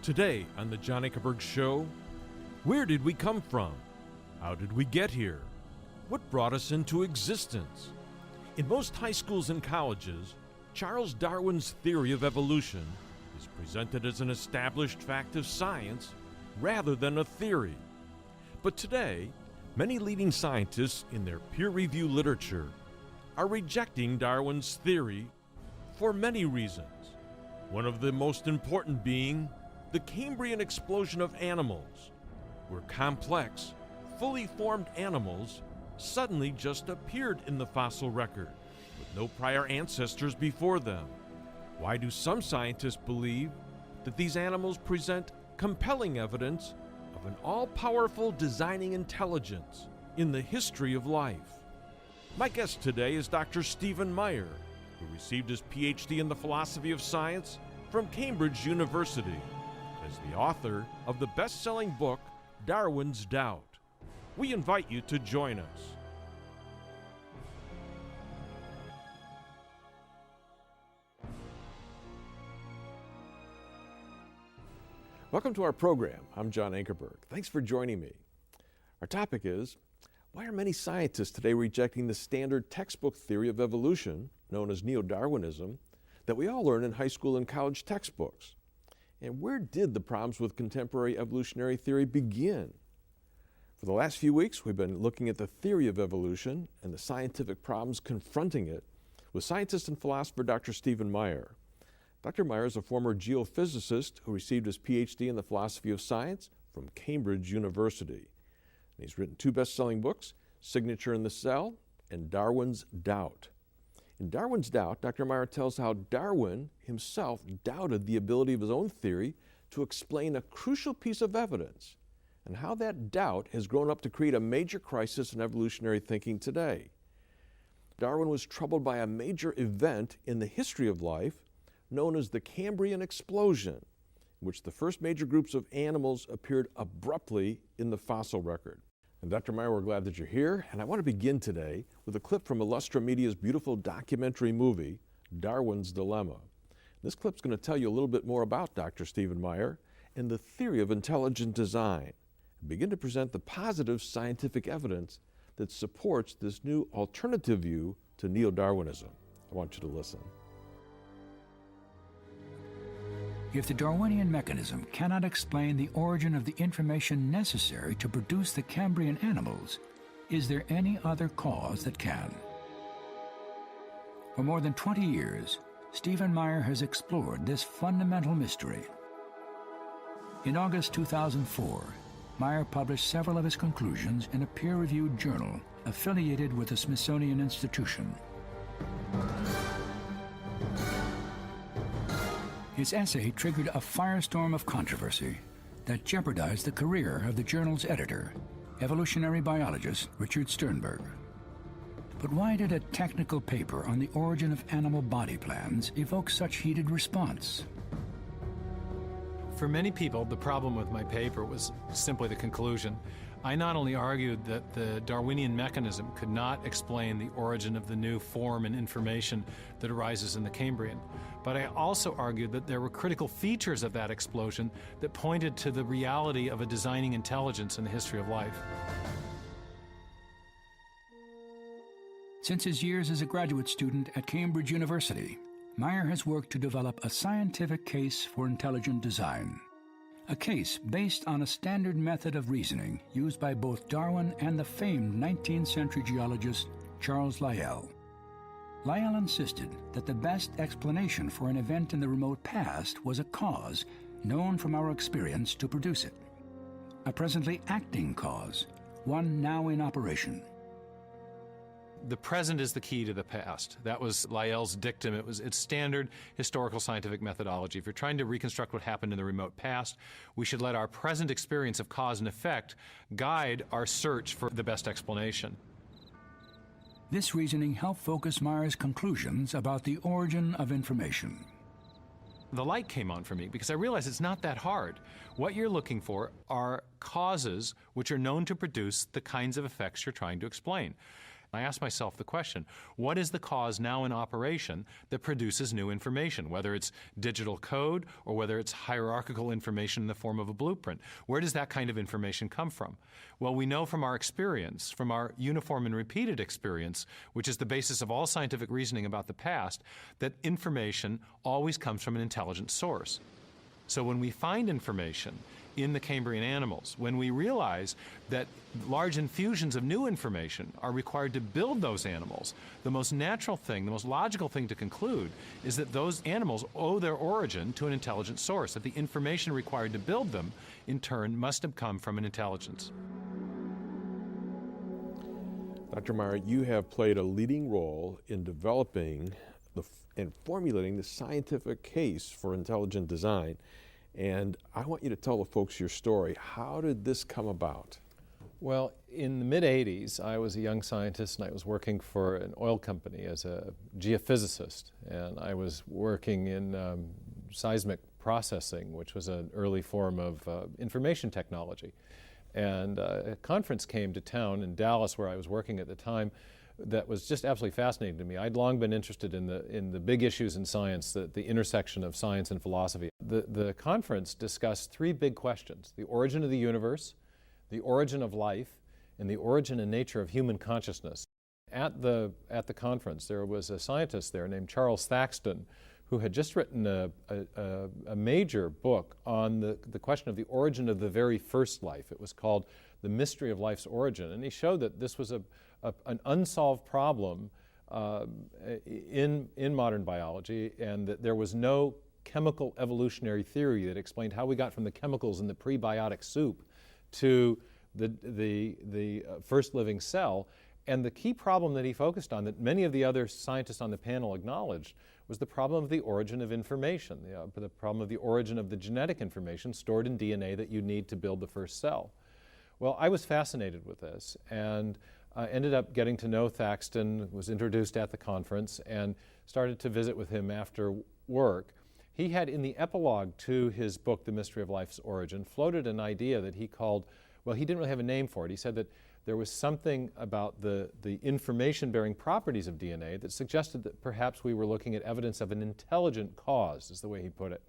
Today on the John Ankerberg Show, where did we come from? How did we get here? What brought us into existence? In most high schools and colleges, Charles Darwin's theory of evolution is presented as an established fact of science rather than a theory. But today, many leading scientists in their peer-reviewed literature are rejecting Darwin's theory for many reasons. One of the most important being the Kambriyen explosion of animals, where complex, fully formed animals suddenly just appeared in the fossil record, with no prior ancestors before them. Why do some scientists believe that these animals present compelling evidence of an all-powerful designing intelligence in the history of life? My guest today is Dr. Stephen Meyer, who received his PhD in the philosophy of science from Cambridge University, as the author of the best-selling book, Darwin's Doubt. We invite you to join us. Welcome to our program. I'm John Ankerberg. Thanks for joining me. Our topic is, why are many scientists today rejecting the standard textbook theory of evolution, known as neo-Darwinism, that we all learn in high school and college textbooks? And where did the problems with contemporary evolutionary theory begin? For the last few weeks, we've been looking at the theory of evolution and the scientific problems confronting it with scientist and philosopher Dr. Stephen Meyer. Dr. Meyer is a former geophysicist who received his PhD in the philosophy of science from Cambridge University. And he's written two best-selling books, Signature in the Cell and Darwin's Doubt. In Darwin's Doubt, Dr. Meyer tells how Darwin himself doubted the ability of his own theory to explain a crucial piece of evidence, and how that doubt has grown up to create a major crisis in evolutionary thinking today. Darwin was troubled by a major event in the history of life known as the Kambriyen explosion, in which the first major groups of animals appeared abruptly in the fossil record. And Dr. Meyer, we're glad that you're here, and I want to begin today with a clip from Illustra Media's beautiful documentary movie, Darwin's Dilemma. This clip's going to tell you a little bit more about Dr. Stephen Meyer and the theory of intelligent design, and begin to present the positive scientific evidence that supports this new alternative view to neo-Darwinism. I want you to listen. If the Darwinian mechanism cannot explain the origin of the information necessary to produce the Kambriyen animals, is there any other cause that can? For more than 20 years, Stephen Meyer has explored this fundamental mystery. In August 2004, Meyer published several of his conclusions in a peer-reviewed journal affiliated with the Smithsonian Institution. His essay triggered a firestorm of controversy that jeopardized the career of the journal's editor, evolutionary biologist Richard Sternberg. But why did a technical paper on the origin of animal body plans evoke such heated response? For many people, the problem with my paper was simply the conclusion. I not only argued that the Darwinian mechanism could not explain the origin of the new form and information that arises in the Kambriyen, but I also argued that there were critical features of that explosion that pointed to the reality of a designing intelligence in the history of life. Since his years as a graduate student at Cambridge University, Meyer has worked to develop a scientific case for intelligent design. A case based on a standard method of reasoning used by both Darwin and the famed 19th century geologist Charles Lyell. Lyell insisted that the best explanation for an event in the remote past was a cause known from our experience to produce it. A presently acting cause, one now in operation. The present is the key to the past. That was Lyell's dictum. It's standard historical scientific methodology. If you're trying to reconstruct what happened in the remote past, we should let our present experience of cause and effect guide our search for the best explanation. This reasoning helped focus Meyer's conclusions about the origin of information. The light came on for me because I realized it's not that hard. What you're looking for are causes which are known to produce the kinds of effects you're trying to explain. I ask myself the question, what is the cause now in operation that produces new information, whether it's digital code or whether it's hierarchical information in the form of a blueprint? Where does that kind of information come from? Well, we know from our experience, from our uniform and repeated experience, which is the basis of all scientific reasoning about the past, that information always comes from an intelligent source. So when we find information in the Kambriyen animals, when we realize that large infusions of new information are required to build those animals, the most natural thing, the most logical thing to conclude is that those animals owe their origin to an intelligent source, that the information required to build them, in turn, must have come from an intelligence. Dr. Meyer, you have played a leading role in developing and formulating the scientific case for intelligent design. And I want you to tell the folks your story. How did this come about? Well, in the mid-'80s, I was a young scientist and I was working for an oil company as a geophysicist. And I was working in seismic processing, which was an early form of information technology. And a conference came to town in Dallas, where I was working at the time, that was just absolutely fascinating to me. I'd long been interested in the big issues in science, the intersection of science and philosophy. The conference discussed three big questions: the origin of the universe, the origin of life, and the origin and nature of human consciousness. At the conference, there was a scientist there named Charles Thaxton, who had just written a major book on the question of the origin of the very first life. It was called The Mystery of Life's Origin, and he showed that this was an unsolved problem in modern biology, and that there was no chemical evolutionary theory that explained how we got from the chemicals in the prebiotic soup to the first living cell. And the key problem that he focused on, that many of the other scientists on the panel acknowledged, was the problem of the origin of information, the problem of the origin of the genetic information stored in DNA that you need to build the first cell. Well, I was fascinated with this, and ended up getting to know Thaxton, was introduced at the conference, and started to visit with him after work. He had, in the epilogue to his book, The Mystery of Life's Origin, floated an idea that he called, well, he didn't really have a name for it. He said that there was something about the information-bearing properties of DNA that suggested that perhaps we were looking at evidence of an intelligent cause, is the way he put it.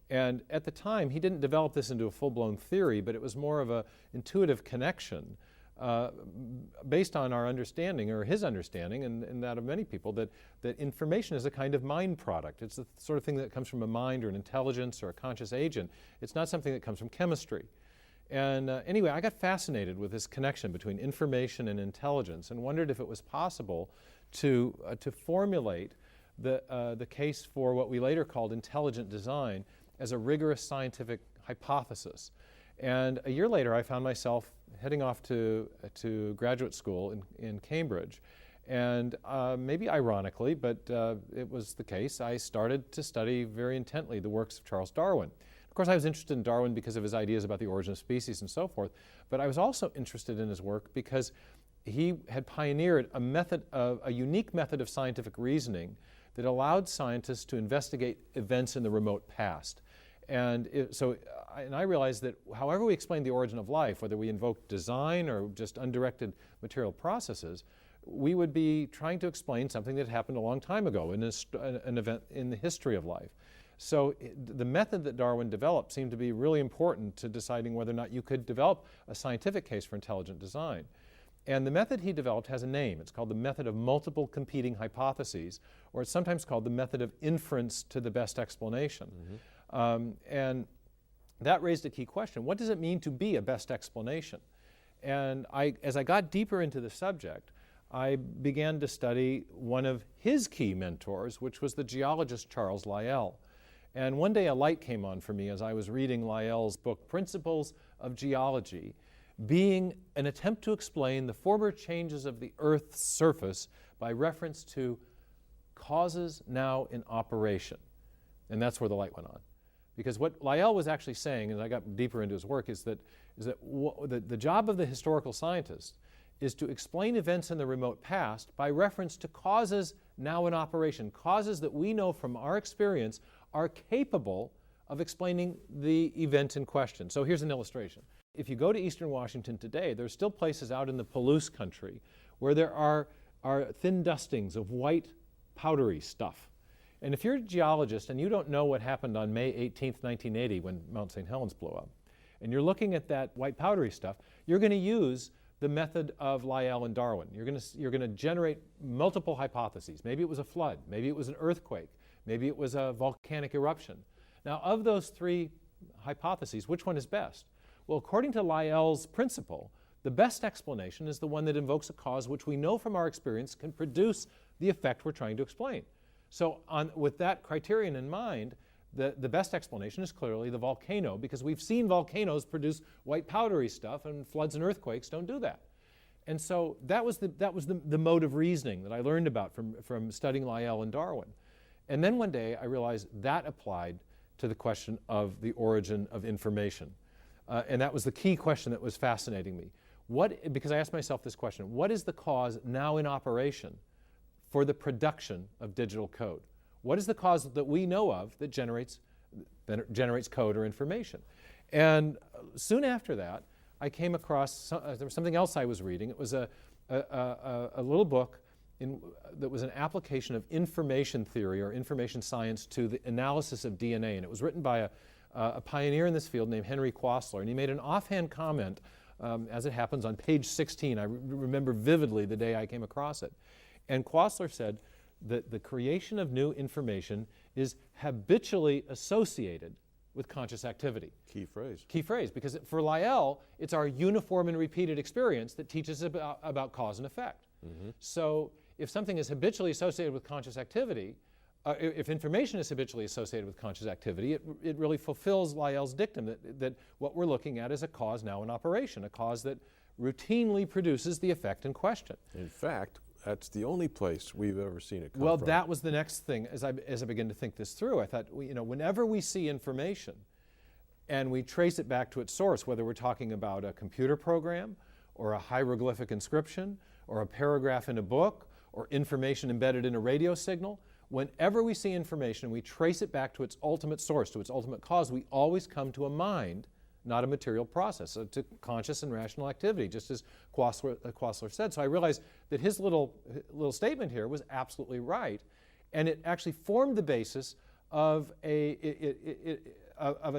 And at the time, he didn't develop this into a full-blown theory, but it was more of an intuitive connection based on our understanding, or his understanding, and that of many people, that information is a kind of mind product. It's the sort of thing that comes from a mind or an intelligence or a conscious agent. It's not something that comes from chemistry. And anyway, I got fascinated with this connection between information and intelligence, and wondered if it was possible to formulate the case for what we later called intelligent design as a rigorous scientific hypothesis. And a year later, I found myself heading off to graduate school in Cambridge. And maybe ironically, but it was the case, I started to study very intently the works of Charles Darwin. Of course, I was interested in Darwin because of his ideas about the origin of species and so forth, but I was also interested in his work because he had pioneered a unique method of scientific reasoning that allowed scientists to investigate events in the remote past. And I realized that however we explain the origin of life, whether we invoke design or just undirected material processes, we would be trying to explain something that happened a long time ago in an event in the history of life. So the method that Darwin developed seemed to be really important to deciding whether or not you could develop a scientific case for intelligent design. And the method he developed has a name. It's called the method of multiple competing hypotheses, or it's sometimes called the method of inference to the best explanation. Mm-hmm. And that raised a key question. What does it mean to be a best explanation? And as I got deeper into the subject, I began to study one of his key mentors, which was the geologist Charles Lyell. And one day a light came on for me as I was reading Lyell's book, Principles of Geology, being an attempt to explain the former changes of the Earth's surface by reference to causes now in operation. And that's where the light went on. Because what Lyell was actually saying, as I got deeper into his work, is that the job of the historical scientist is to explain events in the remote past by reference to causes now in operation, causes that we know from our experience are capable of explaining the event in question. So here's an illustration. If you go to eastern Washington today, there's still places out in the Palouse country where there are are thin dustings of white, powdery stuff. And if you're a geologist and you don't know what happened on May 18th, 1980 when Mount St. Helens blew up, and you're looking at that white powdery stuff, you're going to use the method of Lyell and Darwin. You're going to generate multiple hypotheses. Maybe it was a flood. Maybe it was an earthquake. Maybe it was a volcanic eruption. Now, of those three hypotheses, which one is best? Well, according to Lyell's principle, the best explanation is the one that invokes a cause which we know from our experience can produce the effect we're trying to explain. So with that criterion in mind, the best explanation is clearly the volcano, because we've seen volcanoes produce white powdery stuff, and floods and earthquakes don't do that. And so that was the mode of reasoning that I learned about from studying Lyell and Darwin. And then one day I realized that applied to the question of the origin of information. And that was the key question that was fascinating me. Because I asked myself this question: what is the cause now in operation for the production of digital code? What is the cause that we know of that generates code or information? And soon after that, I came across there was something else I was reading. It was a little book that was an application of information theory or information science to the analysis of DNA. And it was written by a pioneer in this field named Henry Quasler. And he made an offhand comment, as it happens, on page 16. I remember vividly the day I came across it. And Quasler said that the creation of new information is habitually associated with conscious activity. Key phrase. Key phrase, because for Lyell, it's our uniform and repeated experience that teaches about cause and effect. Mm-hmm. So if something is habitually associated with conscious activity, if information is habitually associated with conscious activity, it really fulfills Lyell's dictum that what we're looking at is a cause now in operation, a cause that routinely produces the effect in question. In fact, that's the only place we've ever seen it come Well, from. that was the next thing. As I began to think this through, I thought, whenever we see information and we trace it back to its source, whether we're talking about a computer program or a hieroglyphic inscription or a paragraph in a book or information embedded in a radio signal, whenever we see information and we trace it back to its ultimate source, to its ultimate cause, we always come to a mind, not a material process, so to conscious and rational activity, just as Quasler said. So I realized that his little statement here was absolutely right, and it actually formed the basis of a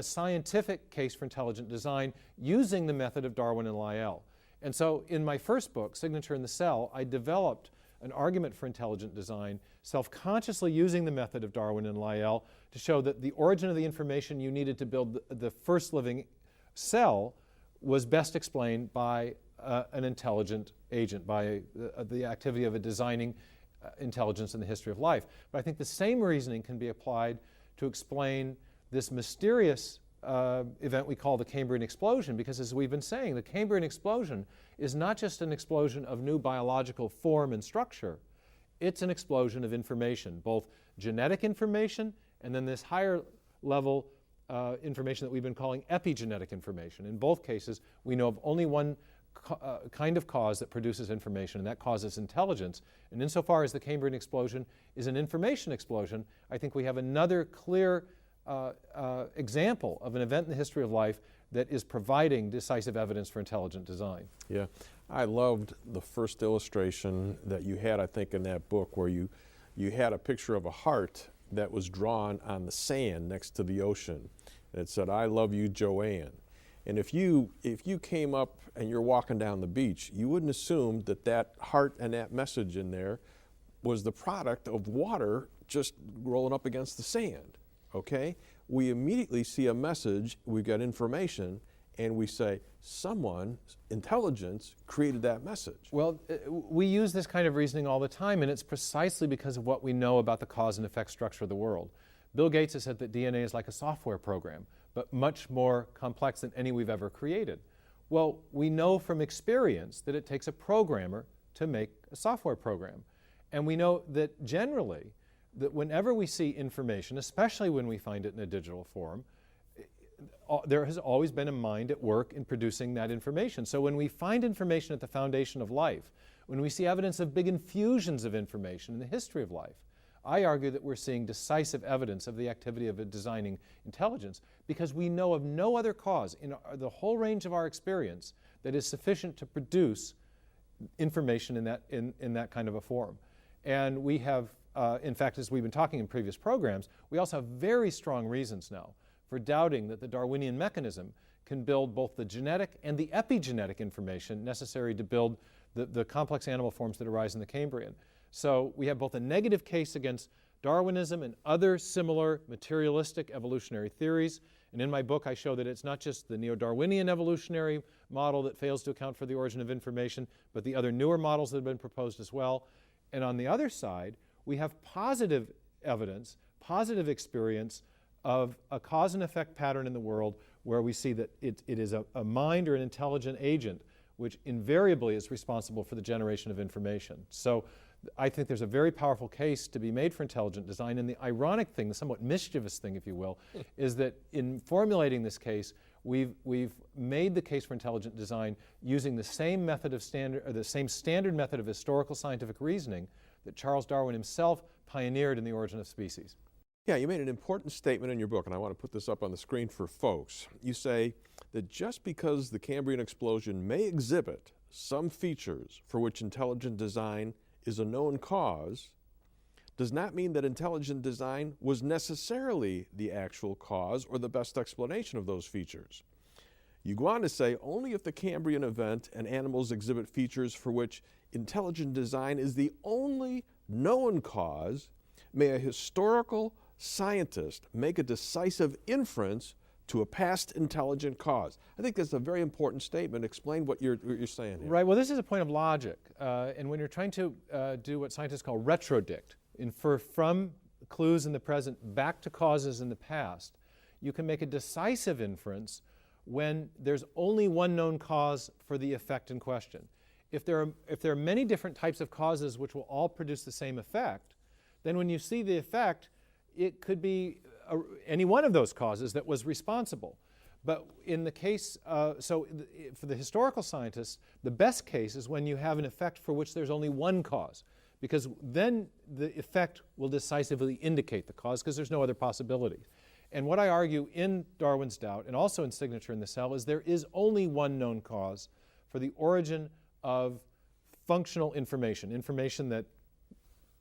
scientific case for intelligent design using the method of Darwin and Lyell. And so in my first book, Signature in the Cell, I developed an argument for intelligent design, self-consciously using the method of Darwin and Lyell to show that the origin of the information you needed to build the first living cell was best explained by an intelligent agent, by the activity of a designing intelligence in the history of life. But I think the same reasoning can be applied to explain this mysterious event we call the Kambriyen explosion, because as we've been saying, the Kambriyen explosion is not just an explosion of new biological form and structure, it's an explosion of information, both genetic information and then this higher level information that we've been calling epigenetic information. In both cases, we know of only one kind of cause that produces information, and that causes intelligence. And insofar as the Kambriyen explosion is an information explosion, I think we have another clear example of an event in the history of life that is providing decisive evidence for intelligent design. Yeah, I loved the first illustration that you had, I think, in that book, where you had a picture of a heart that was drawn on the sand next to the ocean. And it said, "I love you, Joanne." And if you came up and you're walking down the beach, you wouldn't assume that that heart and that message in there was the product of water just rolling up against the sand, okay? We immediately see a message, we've got information, and we say, someone, intelligence, created that message. Well, we use this kind of reasoning all the time, and it's precisely because of what we know about the cause and effect structure of the world. Bill Gates has said that DNA is like a software program, but much more complex than any we've ever created. Well, we know from experience that it takes a programmer to make a software program. And we know that generally, that whenever we see information, especially when we find it in a digital form, there has always been a mind at work in producing that information. So when we find information at the foundation of life, when we see evidence of big infusions of information in the history of life, I argue that we're seeing decisive evidence of the activity of a designing intelligence, because we know of no other cause in the whole range of our experience that is sufficient to produce information in that kind of a form. And we have, in fact, as we've been talking in previous programs, we also have very strong reasons now for doubting that the Darwinian mechanism can build both the genetic and the epigenetic information necessary to build the complex animal forms that arise in the Kambriyen. So we have both a negative case against Darwinism and other similar materialistic evolutionary theories. And in my book, I show that it's not just the neo-Darwinian evolutionary model that fails to account for the origin of information, but the other newer models that have been proposed as well. And on the other side, we have positive evidence, positive experience of a cause and effect pattern in the world where we see that it is a mind or an intelligent agent which invariably is responsible for the generation of information. So I think there's a very powerful case to be made for intelligent design. And the ironic thing, the somewhat mischievous thing, if you will, is that in formulating this case, we've made the case for intelligent design using the same method of the same standard method of historical scientific reasoning that Charles Darwin himself pioneered in The Origin of Species. Yeah, you made an important statement in your book, and I want to put this up on the screen for folks. You say that just because the Kambriyen explosion may exhibit some features for which intelligent design is a known cause, does not mean that intelligent design was necessarily the actual cause or the best explanation of those features. You go on to say, only if the Kambriyen event and animals exhibit features for which intelligent design is the only known cause, may a historical scientist make a decisive inference to a past intelligent cause. I think that's a very important statement. Explain what you're saying here. Right, well, this is a point of logic. And when you're trying to do what scientists call retrodict, infer from clues in the present back to causes in the past, you can make a decisive inference when there's only one known cause for the effect in question. If there are many different types of causes which will all produce the same effect, then when you see the effect, it could be any one of those causes that was responsible. But in the case, for the historical scientists, the best case is when you have an effect for which there's only one cause, because then the effect will decisively indicate the cause because there's no other possibility. And what I argue in Darwin's Doubt and also in Signature in the Cell is there is only one known cause for the origin of functional information, information that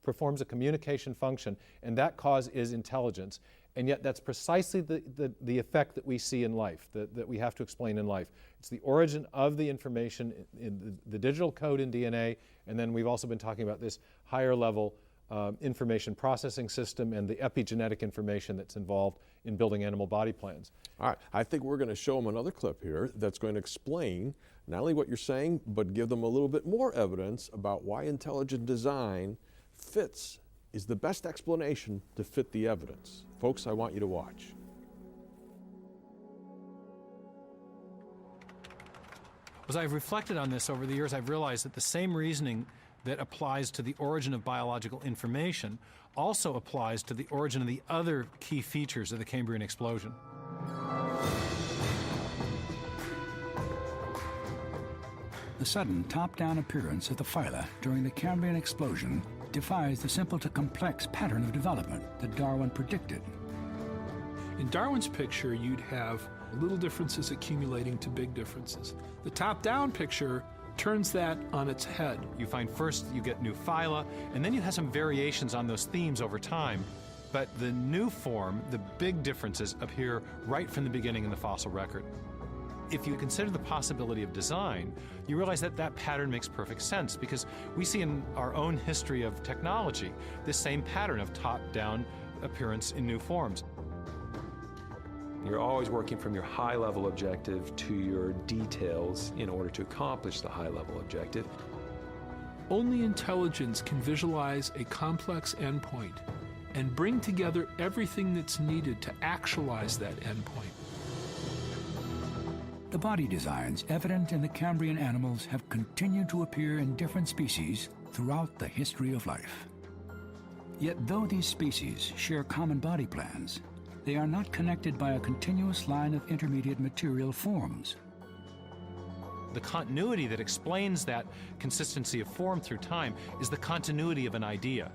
performs a communication function, and that cause is intelligence. And yet that's precisely the effect that we see in life, that we have to explain in life. It's the origin of the information in the digital code in DNA, and then we've also been talking about this higher level information processing system and the epigenetic information that's involved in building animal body plans. All right, I think we're going to show them another clip here that's going to explain not only what you're saying, but give them a little bit more evidence about why intelligent design is the best explanation to fit the evidence. Folks, I want you to watch. As I've reflected on this over the years, I've realized that the same reasoning that applies to the origin of biological information also applies to the origin of the other key features of the Kambriyen explosion. The sudden top-down appearance of the phyla during the Kambriyen explosion defies the simple to complex pattern of development that Darwin predicted. In Darwin's picture, you'd have little differences accumulating to big differences. The top-down picture turns that on its head. You find first you get new phyla, and then you have some variations on those themes over time. But the new form, the big differences, appear right from the beginning in the fossil record. If you consider the possibility of design, you realize that that pattern makes perfect sense, because we see in our own history of technology this same pattern of top-down appearance in new forms. You're always working from your high-level objective to your details in order to accomplish the high-level objective. Only intelligence can visualize a complex endpoint and bring together everything that's needed to actualize that endpoint. The body designs evident in the Kambriyen animals have continued to appear in different species throughout the history of life. Yet though these species share common body plans, they are not connected by a continuous line of intermediate material forms. The continuity that explains that consistency of form through time is the continuity of an idea.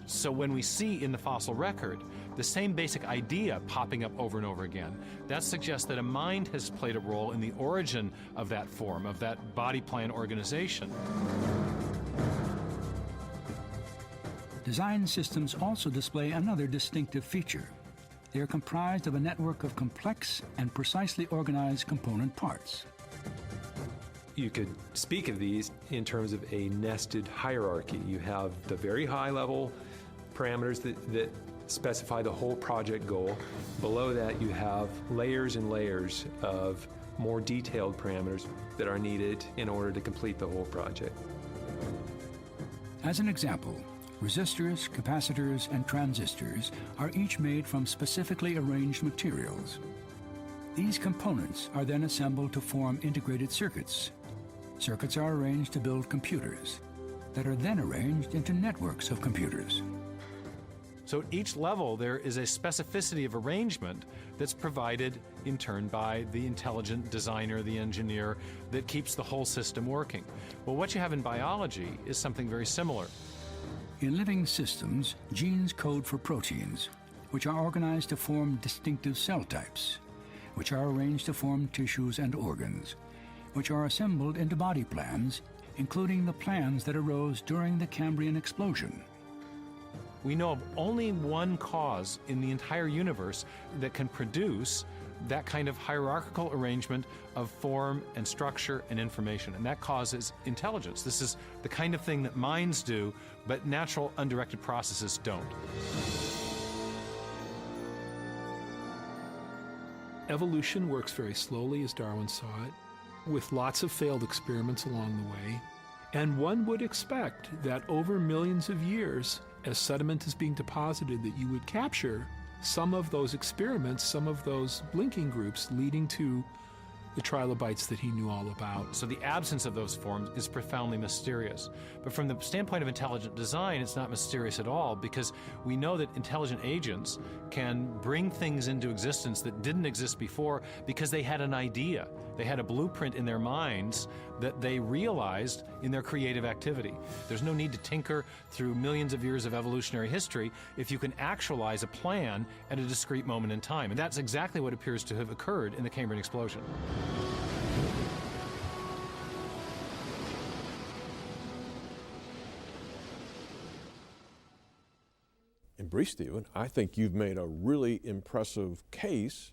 So when we see in the fossil record the same basic idea popping up over and over again, that suggests that a mind has played a role in the origin of that form, of that body plan organization. Design systems also display another distinctive feature. They are comprised of a network of complex and precisely organized component parts. You could speak of these in terms of a nested hierarchy. You have the very high level parameters that specify the whole project goal. Below that, you have layers and layers of more detailed parameters that are needed in order to complete the whole project. As an example, resistors, capacitors, and transistors are each made from specifically arranged materials. These components are then assembled to form integrated circuits. Circuits are arranged to build computers that are then arranged into networks of computers. So at each level, there is a specificity of arrangement that's provided in turn by the intelligent designer, the engineer, that keeps the whole system working. Well, what you have in biology is something very similar. In living systems, genes code for proteins, which are organized to form distinctive cell types, which are arranged to form tissues and organs, which are assembled into body plans, including the plans that arose during the Kambriyen explosion. We know of only one cause in the entire universe that can produce that kind of hierarchical arrangement of form and structure and information, and that cause is intelligence. This is the kind of thing that minds do, but natural undirected processes don't. Evolution works very slowly, as Darwin saw it, with lots of failed experiments along the way. And one would expect that over millions of years, as sediment is being deposited, that you would capture some of those experiments, some of those linking groups leading to the trilobites that he knew all about. So the absence of those forms is profoundly mysterious. But from the standpoint of intelligent design, it's not mysterious at all, because we know that intelligent agents can bring things into existence that didn't exist before because they had an idea. They had a blueprint in their minds that they realized in their creative activity. There's no need to tinker through millions of years of evolutionary history if you can actualize a plan at a discrete moment in time. And that's exactly what appears to have occurred in the Kambriyen explosion. In brief, Stephen, I think you've made a really impressive case.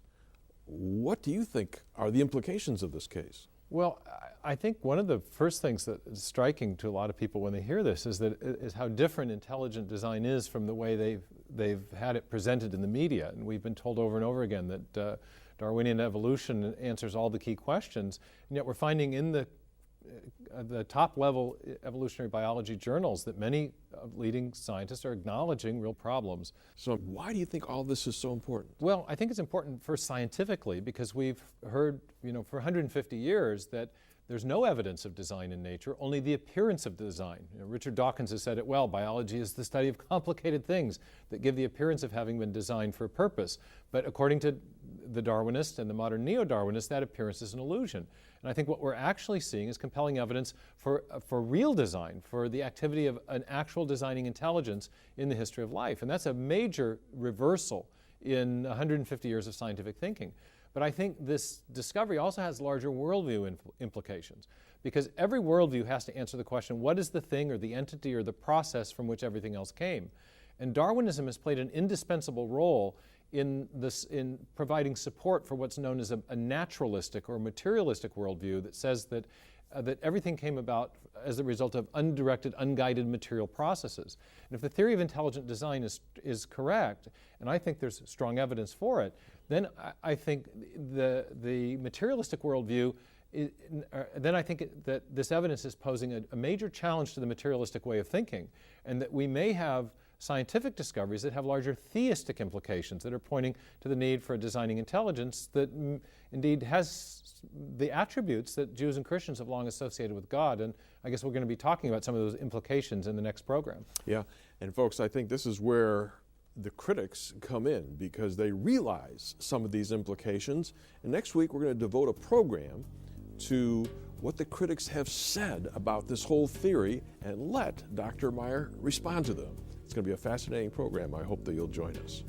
What do you think are the implications of this case? Well, I think one of the first things that is striking to a lot of people when they hear this is how different intelligent design is from the way they've had it presented in the media. And we've been told over and over again that Darwinian evolution answers all the key questions, and yet we're finding in the top-level evolutionary biology journals that many leading scientists are acknowledging real problems. So why do you think all this is so important? Well, I think it's important first scientifically because we've heard, for 150 years that there's no evidence of design in nature, only the appearance of design. Richard Dawkins has said it well, biology is the study of complicated things that give the appearance of having been designed for a purpose. But according to the Darwinist and the modern neo-Darwinist, that appearance is an illusion. And I think what we're actually seeing is compelling evidence for real design, for the activity of an actual designing intelligence in the history of life. And that's a major reversal in 150 years of scientific thinking. But I think this discovery also has larger worldview implications, because every worldview has to answer the question, what is the thing or the entity or the process from which everything else came? And Darwinism has played an indispensable role in providing support for what's known as a naturalistic or materialistic worldview that says that everything came about as a result of undirected, unguided material processes. And if the theory of intelligent design is correct, and I think there's strong evidence for it, then I think the materialistic worldview, then I think that this evidence is posing a major challenge to the materialistic way of thinking, and that we may have scientific discoveries that have larger theistic implications that are pointing to the need for a designing intelligence that indeed has the attributes that Jews and Christians have long associated with God. And I guess we're going to be talking about some of those implications in the next program. Yeah, and folks, I think this is where the critics come in, because they realize some of these implications. And next week we're going to devote a program to what the critics have said about this whole theory and let Dr. Meyer respond to them. It's going to be a fascinating program. I hope that you'll join us.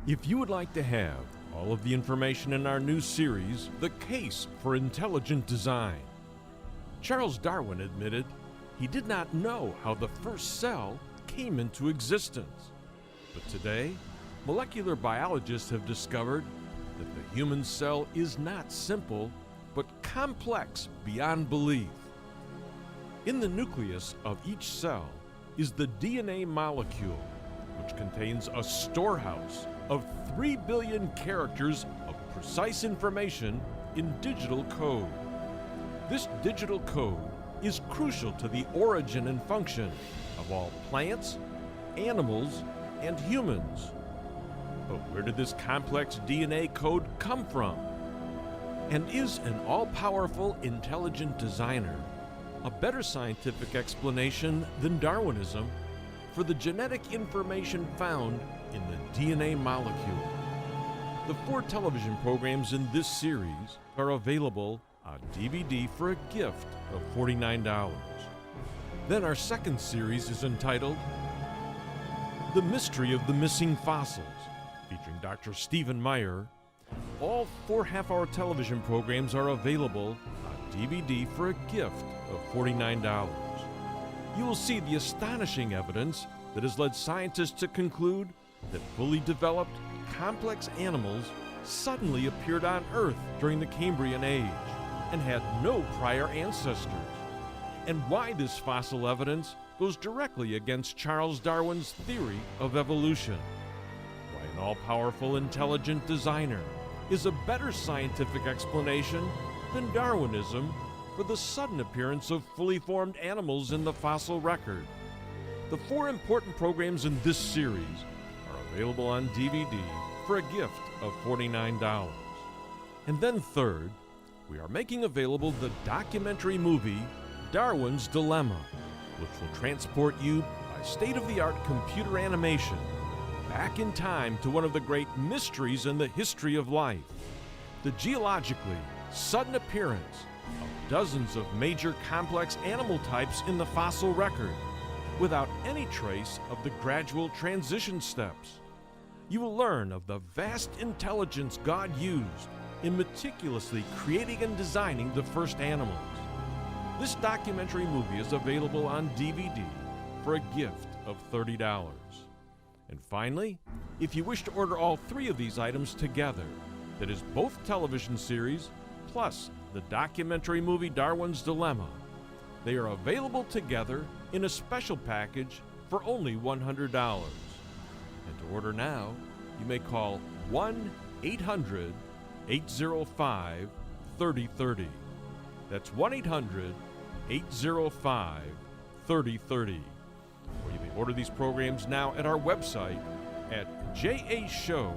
If you would like to have all of the information in our new series, The Case for Intelligent Design, Charles Darwin admitted he did not know how the first cell came into existence. But today, molecular biologists have discovered that the human cell is not simple, but complex beyond belief. In the nucleus of each cell is the DNA molecule, which contains a storehouse of 3 billion characters of precise information in digital code. This digital code is crucial to the origin and function of all plants, animals, and humans. But where did this complex DNA code come from? And is an all-powerful intelligent designer a better scientific explanation than Darwinism for the genetic information found in the DNA molecule? The 4 television programs in this series are available on DVD for a gift of $49. Then our second series is entitled The Mystery of the Missing Fossils, featuring Dr. Stephen Meyer. All 4 half-hour television programs are available on DVD for a gift of $49. You will see the astonishing evidence that has led scientists to conclude that fully developed, complex animals suddenly appeared on Earth during the Kambriyen age and had no prior ancestors, and why this fossil evidence goes directly against Charles Darwin's theory of evolution. Why an all-powerful intelligent designer is a better scientific explanation than Darwinism for the sudden appearance of fully formed animals in the fossil record. The 4 important programs in this series are available on DVD for a gift of $49. And then third, we are making available the documentary movie Darwin's Dilemma, which will transport you by state-of-the-art computer animation back in time to one of the great mysteries in the history of life, the geologically sudden appearance of dozens of major complex animal types in the fossil record without any trace of the gradual transition steps. You will learn of the vast intelligence God used in meticulously creating and designing the first animals. This documentary movie is available on DVD for a gift of $30. And finally, if you wish to order all 3 of these items together, that is both television series plus the documentary movie Darwin's Dilemma, they are available together in a special package for only $100. And to order now, you may call 1-800-805-3030. That's 1-800-805-3030. Or you may order these programs now at our website at jashow.org.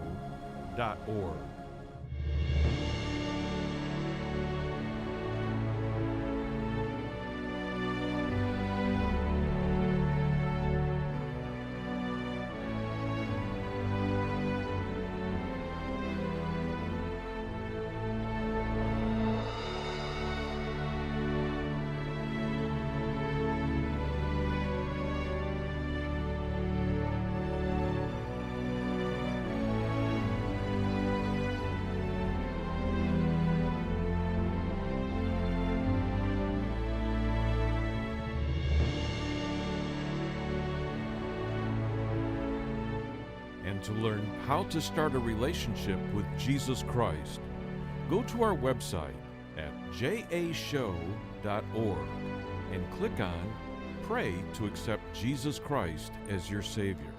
And to learn how to start a relationship with Jesus Christ, go to our website at jashow.org and click on Pray to accept Jesus Christ as your Savior.